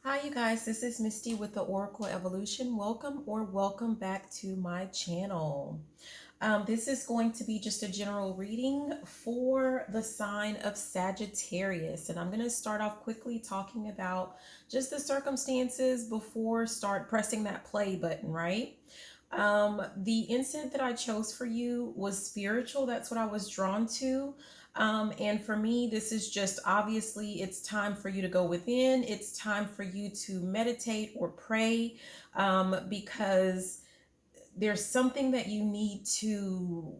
Hi, you guys. This is Misty with the Oracle Evolution. Welcome back to my channel. This is going to be just a general reading for the sign of Sagittarius. And I'm going to start off quickly talking about just the circumstances before start pressing that play button, right? The incident that I chose for you was spiritual. That's what I was drawn to. And for me, this is just obviously it's time for you to go within. It's time for you to meditate or pray because there's something that you need to,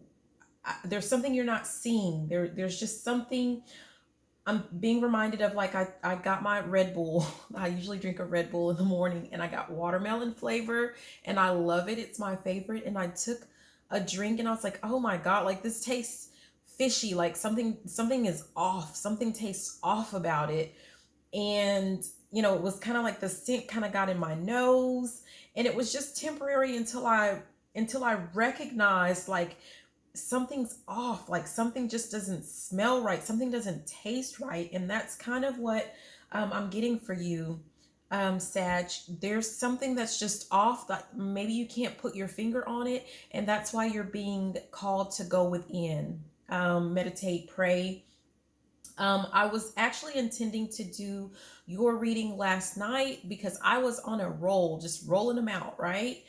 there's something you're not seeing. There's just something I'm being reminded of. Like I got my Red Bull. I usually drink a Red Bull in the morning and I got watermelon flavor and I love it. It's my favorite. And I took a drink and I was like, oh my God, like this tastes fishy. Like something is off. Something tastes off about it. And it was kind of like the scent kind of got in my nose and it was just temporary until I recognized like something's off, like something just doesn't smell right, something doesn't taste right. And that's kind of what I'm getting for you, Sag. There's something that's just off that maybe you can't put your finger on it, and that's why you're being called to go within, meditate, pray. I was actually intending to do your reading last night because I was on a roll, just rolling them out, right?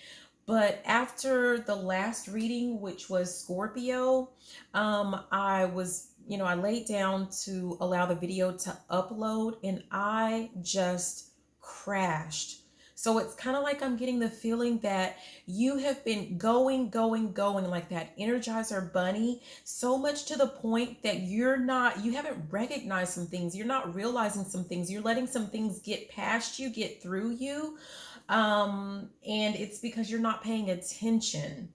But after the last reading, which was Scorpio, I laid down to allow the video to upload and I just crashed. So it's kind of like I'm getting the feeling that you have been going like that Energizer bunny, so much to the point that you haven't recognized some things. You're not realizing some things. You're letting some things get past you, get through you. And it's because you're not paying attention.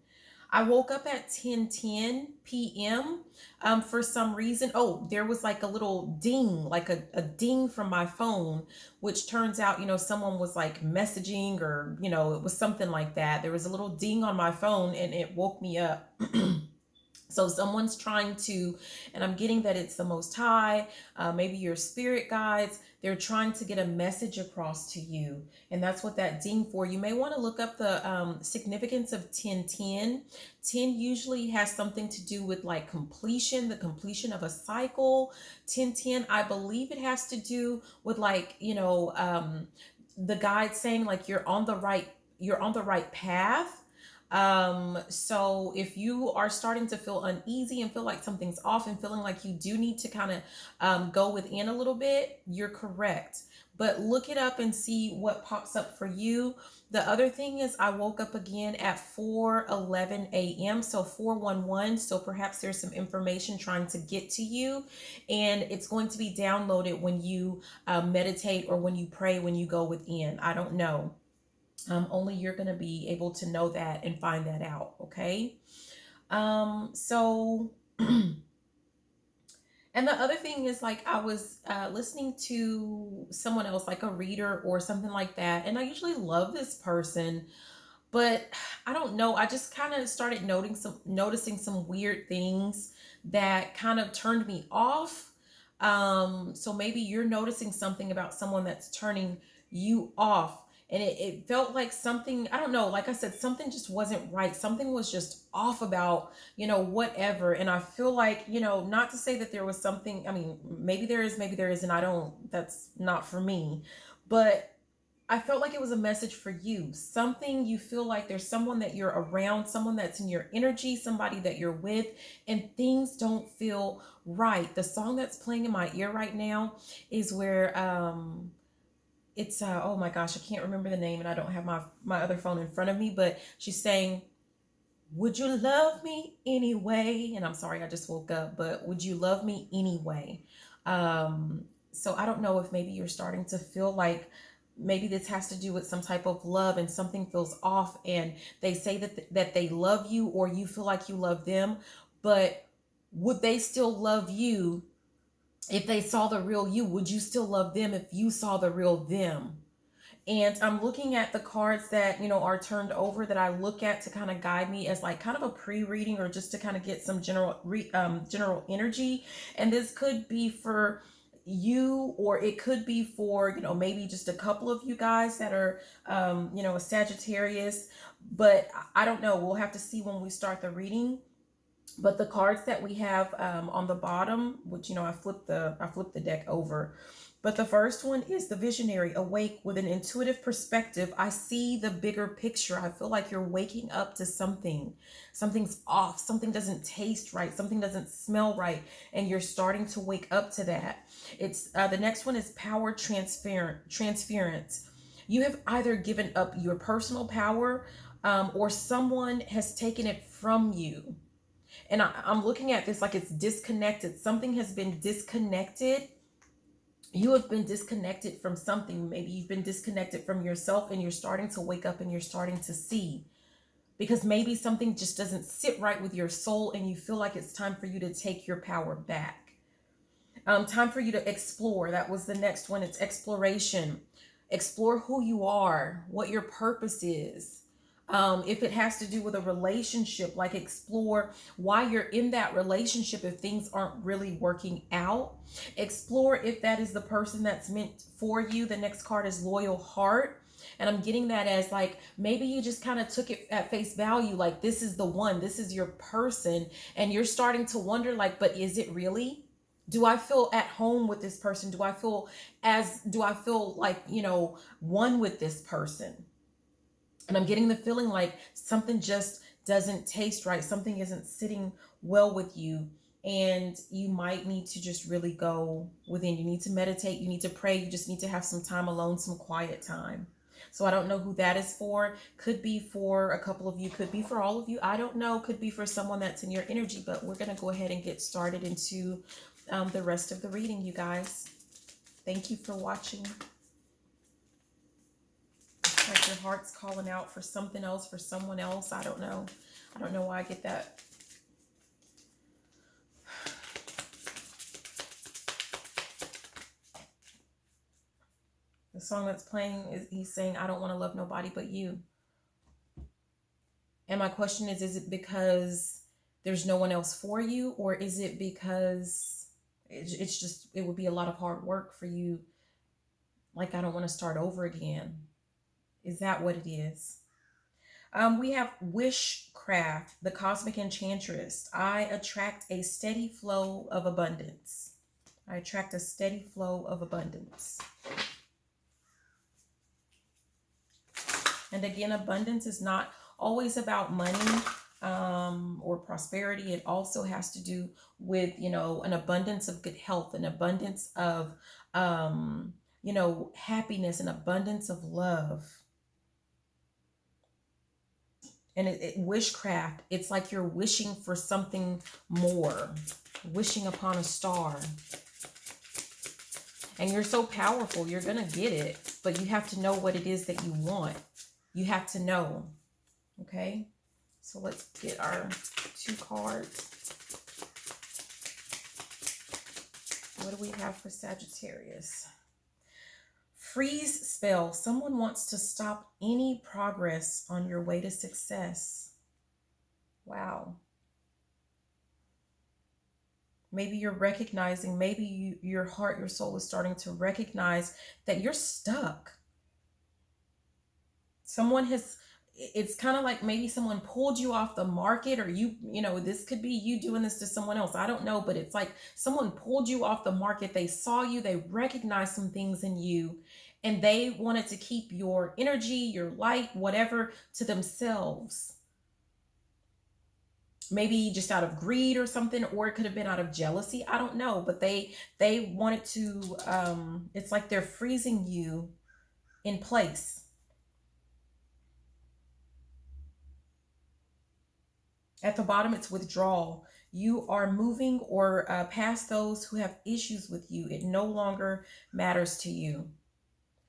I woke up at 10:10 p.m. For some reason. Oh, there was like a little ding, like a ding from my phone, which turns out, someone was like messaging or, it was something like that. There was a little ding on my phone and it woke me up. So someone's trying to, and I'm getting that it's the Most High, maybe your spirit guides, they're trying to get a message across to you. And that's what that ding for. You may want to look up the significance of 1010. 10 usually has something to do with like completion, the completion of a cycle. 1010, I believe it has to do with like, the guide saying like you're on the right path. So if you are starting to feel uneasy and feel like something's off and feeling like you do need to kind of go within a little bit, you're correct. But look it up and see what pops up for you. The other thing is I woke up again at 4:11 a.m. So 411. So perhaps there's some information trying to get to you and it's going to be downloaded when you meditate or when you pray, when you go within. I don't know. Only you're going to be able to know that and find that out. Okay. So, and the other thing is like I was listening to someone else, like a reader or something like that. And I usually love this person, but I don't know. I just kind of started noticing some weird things that kind of turned me off. So maybe you're noticing something about someone that's turning you off. And it felt like something, I don't know, like I said, something just wasn't right. Something was just off about, whatever. And I feel like, not to say that there was something, I mean, maybe there is, maybe there isn't. That's not for me. But I felt like it was a message for you. Something you feel like there's someone that you're around, someone that's in your energy, somebody that you're with, and things don't feel right. The song that's playing in my ear right now is where it's oh my gosh, I can't remember the name and I don't have my other phone in front of me, but she's saying, would you love me anyway? And I'm sorry, I just woke up, but would you love me anyway? So I don't know if maybe you're starting to feel like maybe this has to do with some type of love and something feels off and they say that they love you or you feel like you love them, but would they still love you if they saw the real you? Would you still love them if you saw the real them? And I'm looking at the cards that, are turned over that I look at to kind of guide me as like kind of a pre-reading or just to kind of get some general energy. And this could be for you, or it could be for, you know, maybe just a couple of you guys that are, you know, a Sagittarius, but I don't know. We'll have to see when we start the reading. But the cards that we have on the bottom, which, you know, I flipped the deck over. But the first one is the visionary, awake with an intuitive perspective. I see the bigger picture. I feel like you're waking up to something. Something's off. Something doesn't taste right. Something doesn't smell right. And you're starting to wake up to that. It's the next one is power transference. You have either given up your personal power or someone has taken it from you. And I'm looking at this like it's disconnected. Something has been disconnected. You have been disconnected from something. Maybe you've been disconnected from yourself and you're starting to wake up and you're starting to see. Because maybe something just doesn't sit right with your soul and you feel like it's time for you to take your power back. Time for you to explore. That was the next one. It's exploration. Explore who you are, what your purpose is. If it has to do with a relationship, like explore why you're in that relationship if things aren't really working out. Explore if that is the person that's meant for you. The next card is loyal heart. And I'm getting that as like, maybe you just kind of took it at face value. Like, this is the one, this is your person. And you're starting to wonder like, but is it really? Do I feel at home with this person? Do I feel like, you know, one with this person? And I'm getting the feeling like something just doesn't taste right. Something isn't sitting well with you. And you might need to just really go within. You need to meditate. You need to pray. You just need to have some time alone, some quiet time. So I don't know who that is for. Could be for a couple of you. Could be for all of you. I don't know. Could be for someone that's in your energy. But we're going to go ahead and get started into the rest of the reading, you guys. Thank you for watching. Like your heart's calling out for something else, for someone else. I don't know. I don't know why I get that. The song that's playing is he's saying, I don't want to love nobody but you. And my question is it because there's no one else for you? Or is it because it's just, it would be a lot of hard work for you? Like, I don't want to start over again. Is that what it is? We have wishcraft, the cosmic enchantress. I attract a steady flow of abundance. I attract a steady flow of abundance. And again, abundance is not always about money or prosperity. It also has to do with, you know, an abundance of good health, an abundance of, you know, happiness, an abundance of love. And wishcraft, it's like you're wishing for something more, wishing upon a star. And you're so powerful, you're going to get it, but you have to know what it is that you want. You have to know, okay? So let's get our 2 cards. What do we have for Sagittarius? Freeze spell. Someone wants to stop any progress on your way to success. Wow. Maybe you're recognizing, maybe your heart, your soul is starting to recognize that you're stuck. Someone has, it's kind of like maybe someone pulled you off the market, or you know, this could be you doing this to someone else. I don't know, but it's like someone pulled you off the market. They saw you, they recognized some things in you, and they wanted to keep your energy, your light, whatever, to themselves. Maybe just out of greed or something, or it could have been out of jealousy. I don't know, but they wanted to, it's like they're freezing you in place. At the bottom, it's withdrawal. You are moving or past those who have issues with you. It no longer matters to you.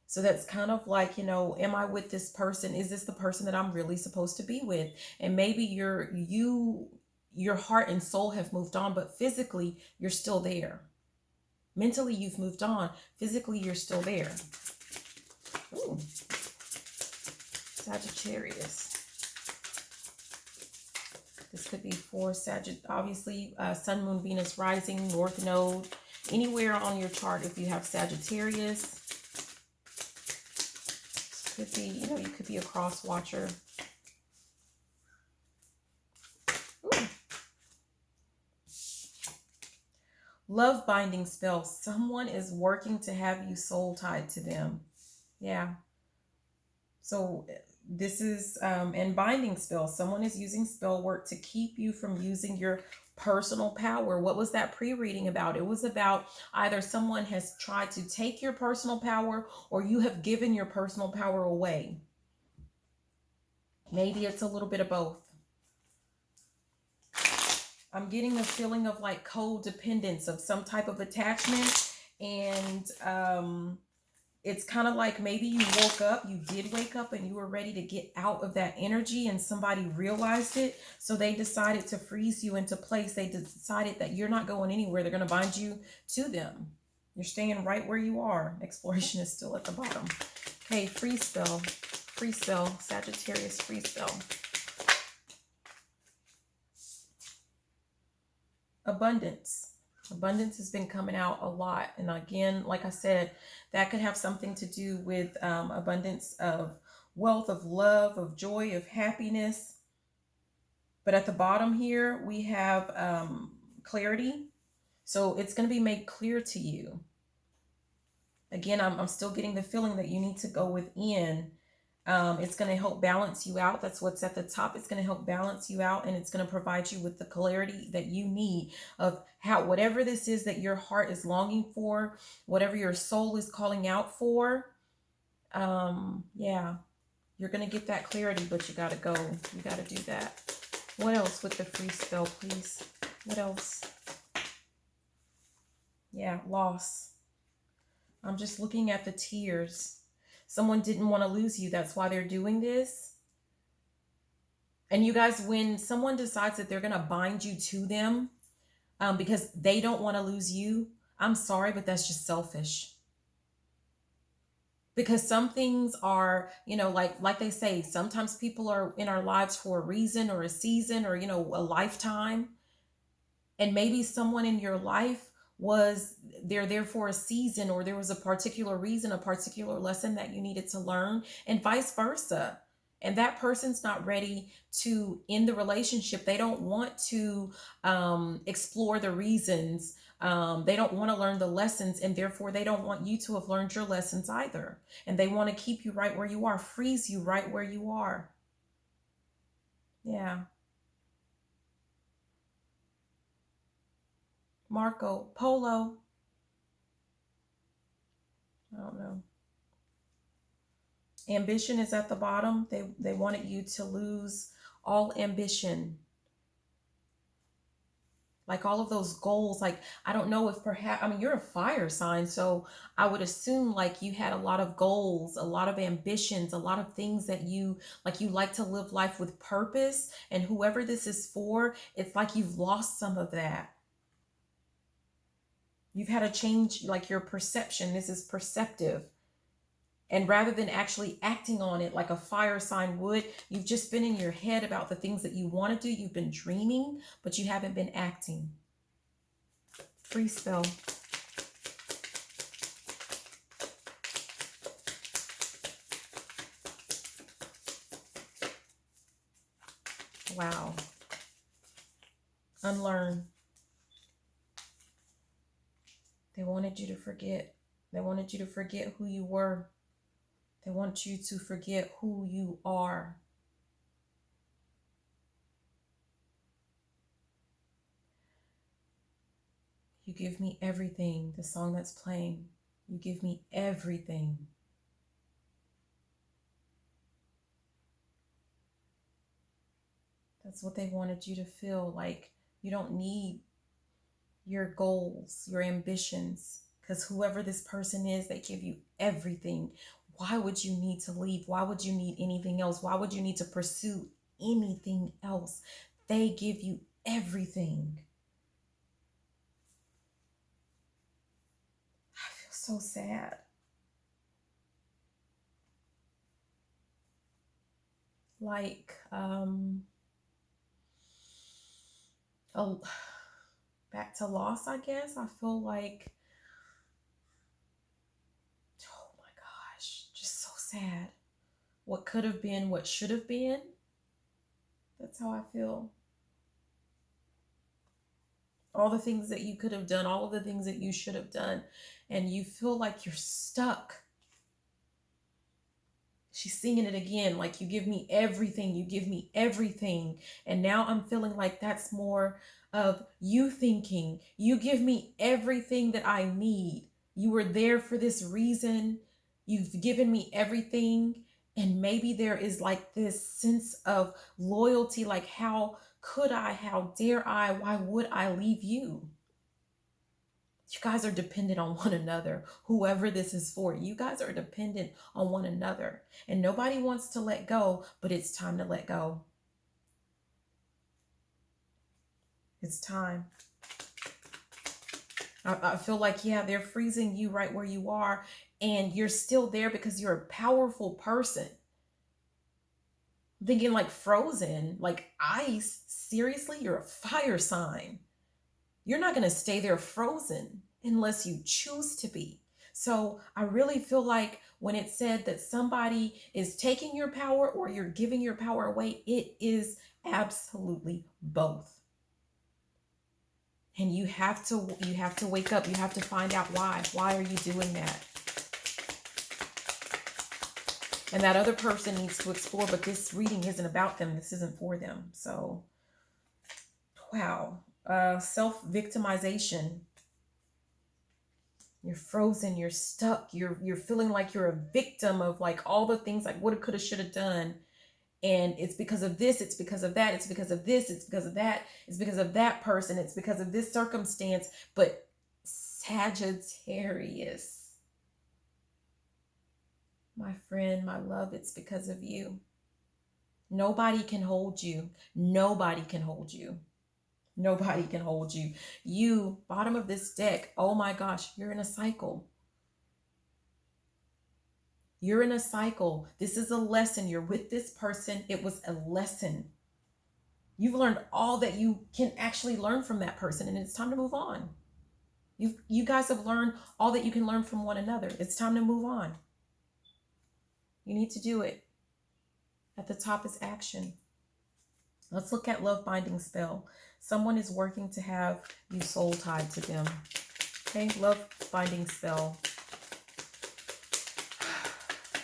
So that's kind of like, you know, am I with this person? Is this the person that I'm really supposed to be with? And maybe your heart and soul have moved on, but physically you're still there. Mentally, you've moved on. Physically, you're still there. Ooh. Sagittarius. This could be for Sagittarius, obviously, Sun, Moon, Venus, Rising, North Node. Anywhere on your chart, if you have Sagittarius, could be, you know, you could be a cross watcher. Ooh. Love binding spell. Someone is working to have you soul tied to them. Yeah. So this is, and binding spell. Someone is using spell work to keep you from using your personal power. What was that pre-reading about? It was about either someone has tried to take your personal power or you have given your personal power away. Maybe it's a little bit of both. I'm getting the feeling of like codependence, of some type of attachment. And it's kind of like maybe you woke up, you did wake up and you were ready to get out of that energy and somebody realized it. So they decided to freeze you into place. They decided that you're not going anywhere. They're going to bind you to them. You're staying right where you are. Exploration is still at the bottom. Okay, free spell. Free spell. Sagittarius free spell. Abundance. Abundance has been coming out a lot. And again, like I said, that could have something to do with abundance of wealth, of love, of joy, of happiness. But at the bottom here, we have clarity. So it's going to be made clear to you. Again, I'm still getting the feeling that you need to go within. It's going to help balance you out. That's what's at the top. It's going to help balance you out, and it's going to provide you with the clarity that you need of how, whatever this is that your heart is longing for, whatever your soul is calling out for. Yeah, you're going to get that clarity, but you got to go. You got to do that. What else with the free spell, please? What else? Yeah, loss. I'm just looking at the tears. Someone didn't want to lose you. That's why they're doing this. And you guys, when someone decides that they're going to bind you to them because they don't want to lose you, I'm sorry, but that's just selfish. Because some things are, you know, like they say, sometimes people are in our lives for a reason or a season or, you know, a lifetime. And maybe someone in your life they're there for a season, or there was a particular reason, a particular lesson that you needed to learn, and vice versa. And that person's not ready to end the relationship. They don't want to explore the reasons. They don't want to learn the lessons, and therefore they don't want you to have learned your lessons either. And they want to keep you right where you are, freeze you right where you are. Yeah. Marco Polo. I don't know. Ambition is at the bottom. They wanted you to lose all ambition. Like all of those goals. Like, I don't know if perhaps, I mean, you're a fire sign, so I would assume like you had a lot of goals, a lot of ambitions, a lot of things that you like to live life with purpose. And whoever this is for, it's like you've lost some of that. You've had a change, like your perception. This is perceptive. And rather than actually acting on it like a fire sign would, you've just been in your head about the things that you want to do. You've been dreaming, but you haven't been acting. Free spell. Wow. Unlearn. They wanted you to forget. They wanted you to forget who you were. They want you to forget who you are. You give me everything. The song that's playing. You give me everything. That's what they wanted you to feel like. You don't need your goals, your ambitions, because whoever this person is, they give you everything. Why would you need to leave? Why would you need anything else? Why would you need to pursue anything else? They give you everything. I feel so sad. Like, back to loss, I guess. I feel like, oh my gosh, just so sad. What could have been, what should have been. That's how I feel. All the things that you could have done, all of the things that you should have done, and you feel like you're stuck. She's singing it again, like, you give me everything, you give me everything. And now I'm feeling like that's more of you thinking, you give me everything that I need. You were there for this reason. You've given me everything. And maybe there is like this sense of loyalty, like, how could I, how dare I, why would I leave you? You guys are dependent on one another. Whoever this is for, you guys are dependent on one another. And nobody wants to let go, but it's time to let go. It's time. I feel like, yeah, they're freezing you right where you are, and you're still there because you're a powerful person. Thinking like frozen, like ice. Seriously, you're a fire sign. You're not going to stay there frozen unless you choose to be. So I really feel like when it said that somebody is taking your power or you're giving your power away, it is absolutely both. And you have to wake up. You have to find out why. Why are you doing that? And that other person needs to explore, but this reading isn't about them. This isn't for them. So, wow. Self-victimization. You're frozen, you're stuck, you're feeling like you're a victim of like all the things like woulda, coulda, shoulda done. And it's because of this, it's because of that, it's because of this, it's because of that, it's because of that person, it's because of this circumstance. But Sagittarius, my friend, my love, it's because of you. Nobody can hold you. Nobody can hold you. Nobody can hold you. You, bottom of this deck, oh my gosh, you're in a cycle. You're in a cycle. This is a lesson. You're with this person. It was a lesson. You've learned all that you can actually learn from that person, and it's time to move on. You guys have learned all that you can learn from one another. It's time to move on. You need to do it. At the top is action. Let's look at love binding spell. Someone is working to have you soul tied to them. Okay, love binding spell.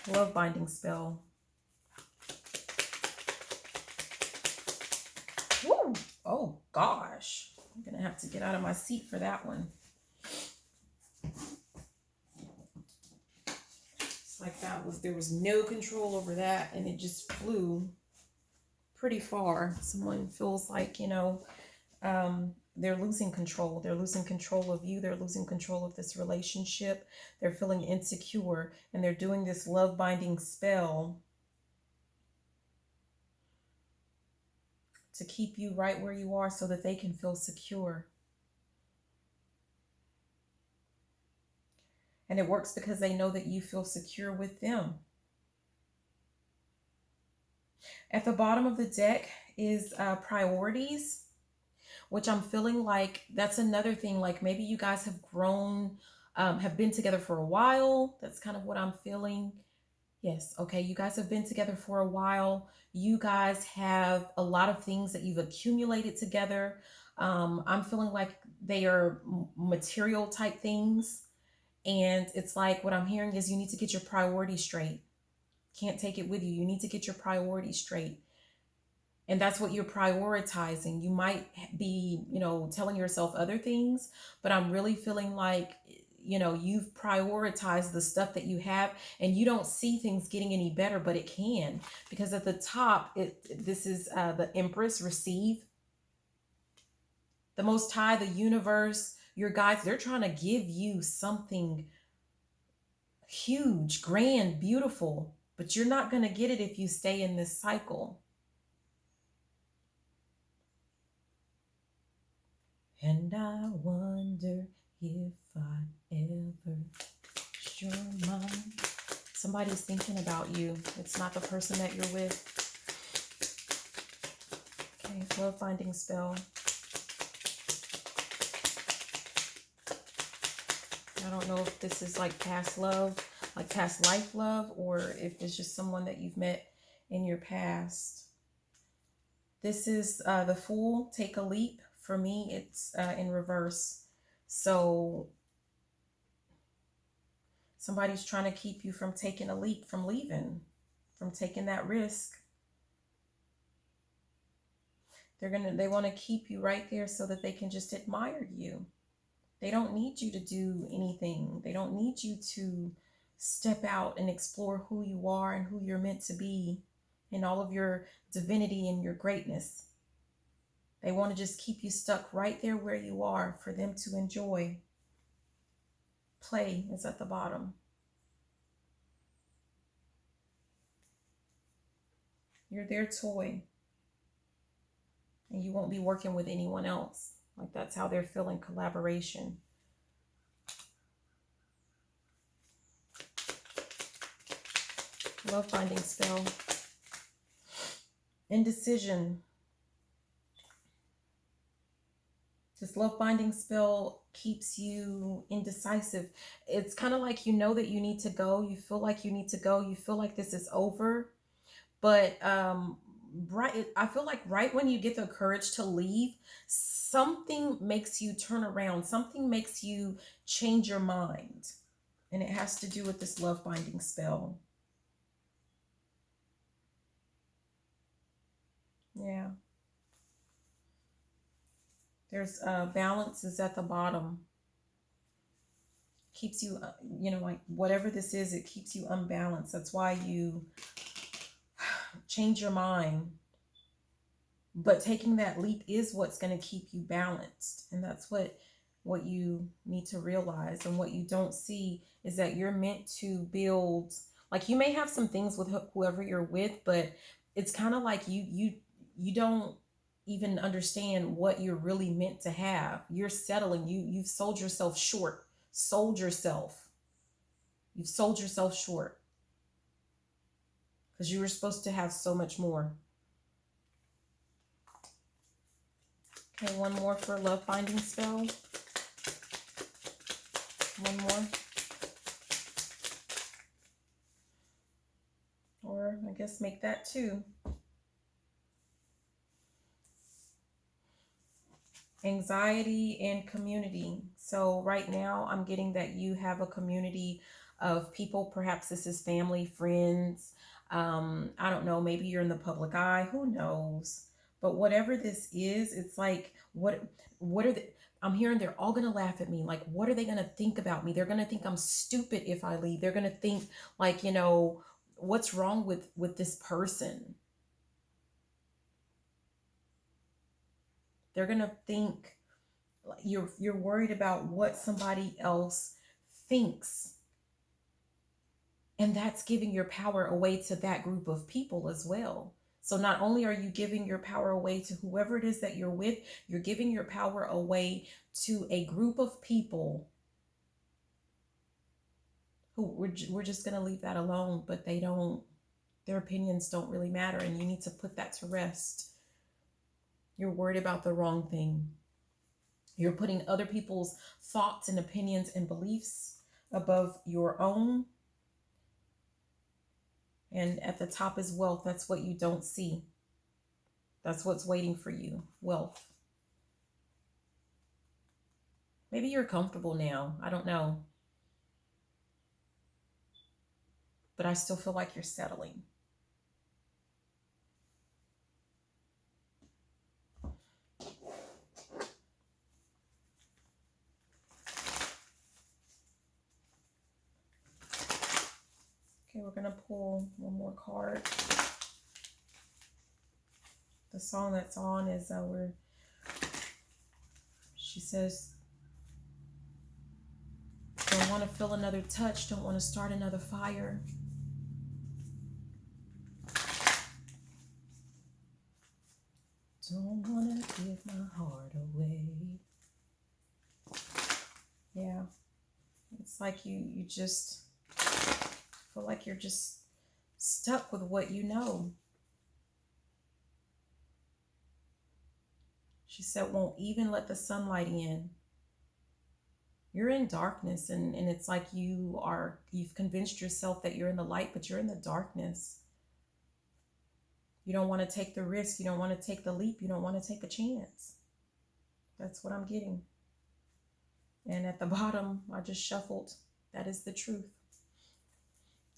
Love binding spell. Woo! Oh gosh. I'm gonna have to get out of my seat for that one. It's like there was no control over that, and it just flew pretty far. Someone feels like, they're losing control. They're losing control of you. They're losing control of this relationship. They're feeling insecure, and they're doing this love binding spell to keep you right where you are so that they can feel secure. And it works because they know that you feel secure with them. At the bottom of the deck is priorities, which I'm feeling like that's another thing. Like maybe you guys have grown, have been together for a while. That's kind of what I'm feeling. Yes. Okay. You guys have been together for a while. You guys have a lot of things that you've accumulated together. I'm feeling like they are material type things. And it's like what I'm hearing is you need to get your priorities straight. Can't take it with you. You need to get your priorities straight. And that's what you're prioritizing. You might be, telling yourself other things, but I'm really feeling like, you've prioritized the stuff that you have, and you don't see things getting any better, but it can. Because at the top, this is the Empress, receive. The Most High, the universe, your guides, they're trying to give you something huge, grand, beautiful, but you're not going to get it if you stay in this cycle. And I wonder if I ever your mind. Somebody's thinking about you. It's not the person that you're with. Okay, love finding spell. I don't know if this is like past love, like past life love, or if it's just someone that you've met in your past. This is the Fool, Take a Leap. For me, it's in reverse. So somebody's trying to keep you from taking a leap, from leaving, from taking that risk. They want to keep you right there so that they can just admire you. They don't need you to do anything. They don't need you to step out and explore who you are and who you're meant to be and all of your divinity and your greatness. They want to just keep you stuck right there where you are for them to enjoy. Play is at the bottom. You're their toy. And you won't be working with anyone else. Like that's how they're feeling collaboration. Love binding spell. Indecision. This love binding spell keeps you indecisive. It's kind of like you know that you need to go. You feel like you need to go. You feel like this is over. But I feel like right when you get the courage to leave, something makes you turn around. Something makes you change your mind. And it has to do with this love binding spell. Yeah. There's balance is at the bottom. Keeps you, like whatever this is, it keeps you unbalanced. That's why you change your mind. But taking that leap is what's going to keep you balanced. And that's what you need to realize. And what you don't see is that you're meant to build, like you may have some things with whoever you're with, but it's kind of like you don't even understand what you're really meant to have. You're settling. You've sold yourself short. You've sold yourself short. Because you were supposed to have so much more. Okay, one more for love binding spell. One more. Or I guess make that two. Anxiety and community. So right now I'm getting that you have a community of people. Perhaps this is family, friends. I don't know. Maybe you're in the public eye. Who knows? But whatever this is, it's like, what are the, I'm hearing they're all going to laugh at me. Like, what are they going to think about me? They're going to think I'm stupid if I leave. They're going to think like, what's wrong with this person? They're going to think you're worried about what somebody else thinks. And that's giving your power away to that group of people as well. So not only are you giving your power away to whoever it is that you're with, you're giving your power away to a group of people who we're just going to leave that alone, but their opinions don't really matter. And you need to put that to rest. You're worried about the wrong thing. You're putting other people's thoughts and opinions and beliefs above your own. And at the top is wealth. That's what you don't see. That's what's waiting for you. Wealth. Maybe you're comfortable now. I don't know. But I still feel like you're settling. Okay, we're going to pull one more card. The song that's on is she says, don't want to feel another touch, don't want to start another fire. Don't want to give my heart away. Yeah, it's like you just feel like you're just stuck with what you know. She said, won't even let the sunlight in. You're in darkness, and it's like you've convinced yourself that you're in the light, but you're in the darkness. You don't want to take the risk. You don't want to take the leap. You don't want to take a chance. That's what I'm getting. And at the bottom, I just shuffled. That is the truth.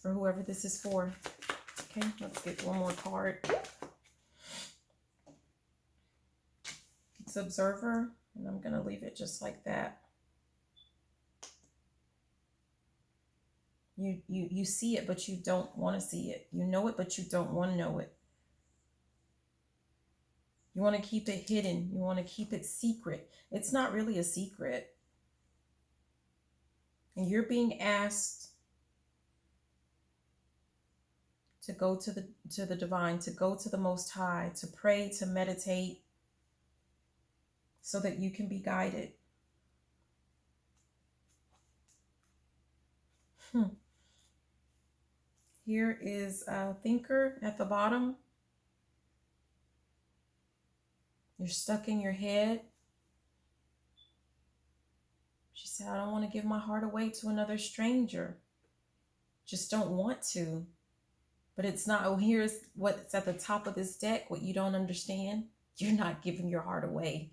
For whoever this is for. Okay, let's get one more card. It's Observer, and I'm going to leave it just like that. You see it, but you don't want to see it. You know it, but you don't want to know it. You want to keep it hidden. You want to keep it secret. It's not really a secret. And you're being asked to go to the divine, to go to the Most High, to pray, to meditate, so that you can be guided. Here is a Thinker at the bottom. You're stuck in your head. She said, I don't want to give my heart away to another stranger. Just don't want to. But it's not, oh, here's what's at the top of this deck, what you don't understand. You're not giving your heart away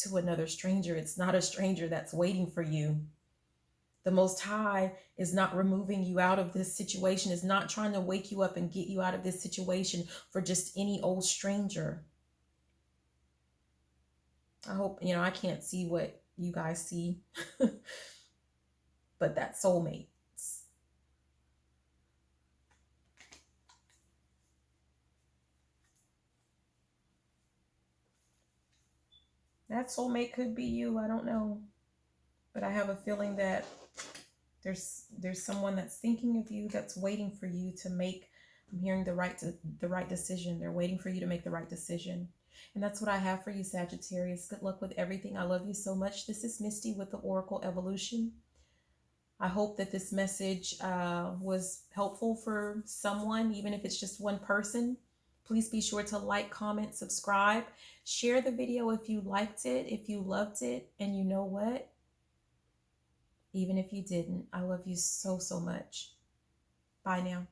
to another stranger. It's not a stranger that's waiting for you. The Most High is not removing you out of this situation, is not trying to wake you up and get you out of this situation for just any old stranger. I hope, I can't see what you guys see, but that soulmate. That soulmate could be you. I don't know. But I have a feeling that there's someone that's thinking of you, that's waiting for you to make, I'm hearing the right decision. They're waiting for you to make the right decision. And that's what I have for you, Sagittarius. Good luck with everything. I love you so much. This is Misty with the Oracle Evolution. I hope that this message was helpful for someone, even if it's just one person. Please be sure to like, comment, subscribe. Share the video if you liked it, if you loved it. And you know what? Even if you didn't, I love you so, so much. Bye now.